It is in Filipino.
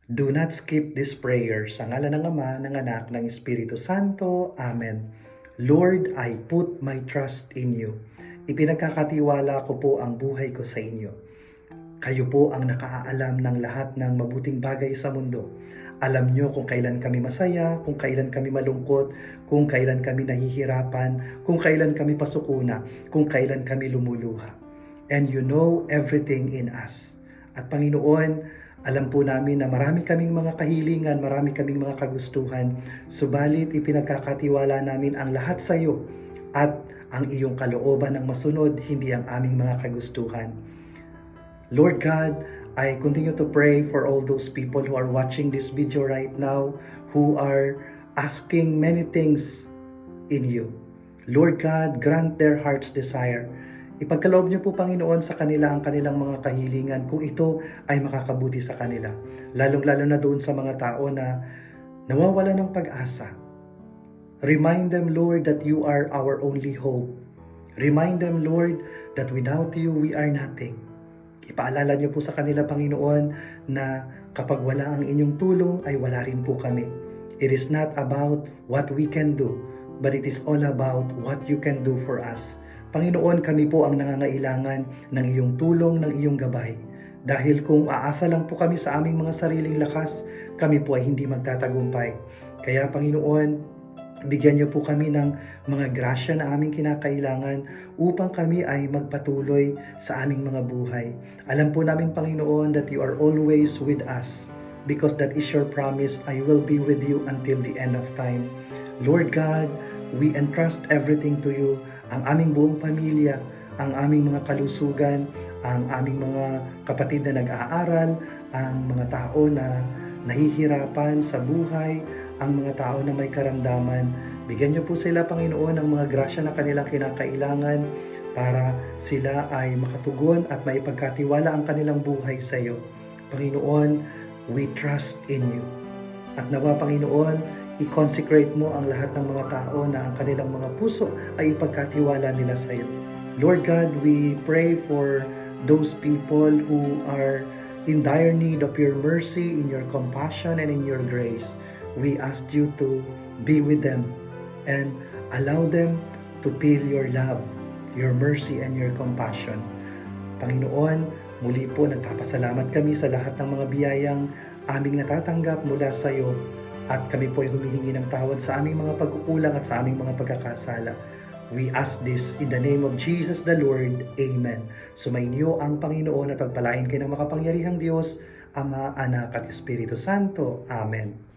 Do not skip this prayer. Sa ngalan ng Ama, ng Anak, ng Espiritu Santo. Amen. Lord, I put my trust in you. Ipinagkakatiwala ko po ang buhay ko sa inyo. Kayo po ang nakaalam ng lahat ng mabuting bagay sa mundo. Alam nyo kung kailan kami masaya, kung kailan kami malungkot, kung kailan kami nahihirapan, kung kailan kami pasukuna, kung kailan kami lumuluha. And you know everything in us. At Panginoon, alam po namin na marami kaming mga kahilingan, marami kaming mga kagustuhan, subalit ipinagkakatiwala namin ang lahat sa iyo at ang iyong kalooban ang masunod, hindi ang aming mga kagustuhan. Lord God, I continue to pray for all those people who are watching this video right now, who are asking many things in you. Lord God, grant their heart's desire. Ipagkaloob niyo po, Panginoon, sa kanila ang kanilang mga kahilingan kung ito ay makakabuti sa kanila. Lalong-lalo na doon sa mga tao na nawawala ng pag-asa. Remind them, Lord, that you are our only hope. Remind them, Lord, that without you, we are nothing. Ipaalala niyo po sa kanila, Panginoon, na kapag wala ang inyong tulong ay wala rin po kami. It is not about what we can do, but it is all about what you can do for us. Panginoon, kami po ang nangangailangan ng iyong tulong, ng iyong gabay. Dahil kung aasa lang po kami sa aming mga sariling lakas, kami po ay hindi magtatagumpay. Kaya Panginoon, bigyan niyo po kami ng mga grasya na aming kinakailangan upang kami ay magpatuloy sa aming mga buhay. Alam po namin, Panginoon, that you are always with us because that is your promise. I will be with you until the end of time. Lord God, we entrust everything to you. Ang aming buong pamilya, ang aming mga kalusugan, ang aming mga kapatid na nag-aaral, ang mga tao na nahihirapan sa buhay, ang mga tao na may karamdaman. Bigyan niyo po sila, Panginoon, ng mga grasya na kanilang kinakailangan para sila ay makatugon at maipagkatiwala ang kanilang buhay sa iyo. Panginoon, we trust in you. At nawa, Panginoon, i-consecrate mo ang lahat ng mga tao na ang kanilang mga puso ay ipagkatiwala nila sa iyo. Lord God, we pray for those people who are in dire need of your mercy, in your compassion, and in your grace. We ask you to be with them and allow them to feel your love, your mercy, and your compassion. Panginoon, muli po nagpapasalamat kami sa lahat ng mga biyayang aming natatanggap mula sa iyo at kami po ay humihingi ng tawad sa aming mga pagkukulang at sa aming mga pagkakasala. We ask this in the name of Jesus the Lord. Amen. Sumainyo ang Panginoon at pagpalain kayo ng makapangyarihang Diyos, Ama, Anak at Espiritu Santo. Amen.